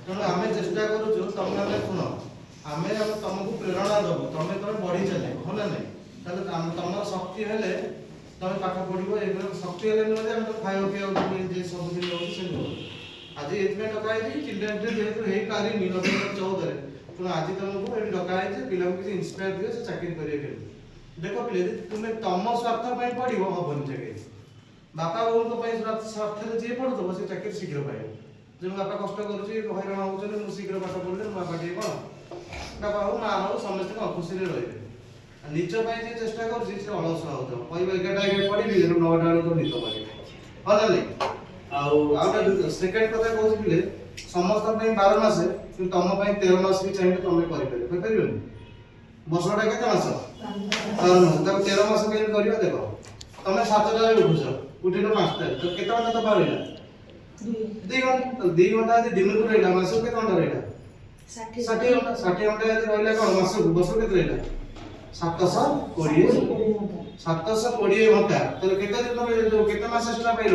ତେଣୁ ଆମେ ଚେଷ୍ଟା କରୁଛୁ ତମେ ଶୁଣ ଆମେ ତମକୁ ପ୍ରେରଣା ଦେବୁ ତମେ ତମେ ବଢି ଚାଲିବ ହଁ ନା ନାଇଁ ତାହେଲେ ତମର ଶକ୍ତି ହେଲେ ତମେ ପାଠ ପଢିବ ଏଗୁলো ଶକ୍ତି ହେଲେ ନୁହେଁ ଆମେ ତ ଖାଇବା ପିଇବା ଯେ ସବୁଦିନ ରହୁଛି ସେ ନୁହେଁ ଆଜି ଏଥିପାଇଁ ଡକା ହେଇଛି ଚିଲଡ୍ରେନ୍ସ ଡେ ଯେହେତୁ ହେଇପାରିନି ନଭେମ୍ବର 14 ରେ ତେଣୁ ଆଜି ତମକୁ ଏଠି ଡକା ହେଇଛି ପିଲାଙ୍କୁ କିଛି ଇନ୍ସପାୟାର ଦିଅ ସେ ଚାକିରି କରିବେ କେମିତି ଦେଖ ପିଲେ ତୁମେ ତମ ସ୍ୱାର୍ଥ ପାଇଁ ପଢିବ ହବନି ଚାକିରି ବାପା ବୋଉଙ୍କ ପାଇଁ ସ୍ୱାର୍ଥରେ ଯିଏ ପଢୁଥିବ ସେ ଚାକିରି ଶୀଘ୍ର ପାଇବ ଯେ ବାପା କଷ୍ଟ କରୁଛି ହଇରାଣ ହଉଛନ୍ତି ମୁଁ ଶୀଘ୍ର ପାଠ ପଢିଲେ ମୋ ବାପା ଟିକେ କଣ ବାପା ହଉ ମା ହଉ ସମସ୍ତେ ଖୁସିରେ ରହିବେ ନିଜ ପାଇଁ ଯିଏ ଚେଷ୍ଟା କରୁଛି ସେ ଅଳସୁଆ ହଉଥିବ କହିବ 11ଟା ପଢିବି 9ଟା ବେଳକୁ ନିଦ ମାରିବ ହଁ ନା ନାଇଁ ଆଉ ସେକେଣ୍ଡ କଥା କହୁଛି ପିଲେ ସମସ୍ତଙ୍କ ପାଇଁ 12 ମାସ କିନ୍ତୁ ତମ ପାଇଁ 13 ମାସ ବି ଚାହିଁଲେ ତମେ କରିପାରିବ କରିପାରିବନି ବର୍ଷଟା କେତେ ମାସ 12 ମାସ ତାକୁ 13 ମାସ କେମିତି କରିବା ଦେଖ ତମେ 7ଟାରେ ଉଠୁଛ ଉଠିଲ 5ଟାରେ ତ କେତେ ଘଣ୍ଟା ତ ରହିଲା 2 ଘଣ୍ଟା ଯଦି ଦିନକୁ ରହିଲା ମାସକୁ କେତେ ଘଣ୍ଟା ରହିଲା 60 ଘଣ୍ଟା ଯଦି ରହିଲା କଣ ମାସକୁ ବର୍ଷକୁ କେତେ ରହିଲା 720 ଘଣ୍ଟା ତାହେଲେ କେତେ ଦିନ କେତେ ମାସ ଏକ୍ସଟ୍ରା ପାଇଲ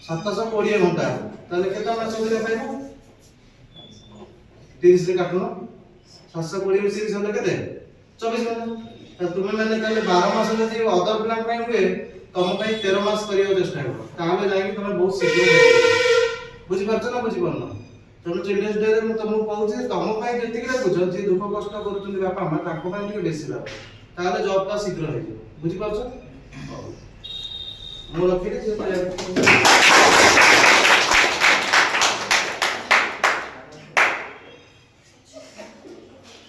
720 ଘଣ୍ଟା ତାହେଲେ କେତେ ମାସ ଦିନ ପାଇବ 30 ରେ କାଟୁନ 720 ରୁ 30 ହେଲେ କେତେ 24 ଘଣ୍ଟା तुम मैंने 12 मास यदि अदर पिला हुए तुम 13 मास करने चेष्टा कर तुम बहुत शीघ्र बुझीपार ना बुझीपार तेणु चिल्ड्रेन्स डे तुमको कहूँ तुम जी रखुच जी दुख कष्ट कर बापा माँ बेसी लाभ जॉब टा शीघ्र हो बुझीपार रखी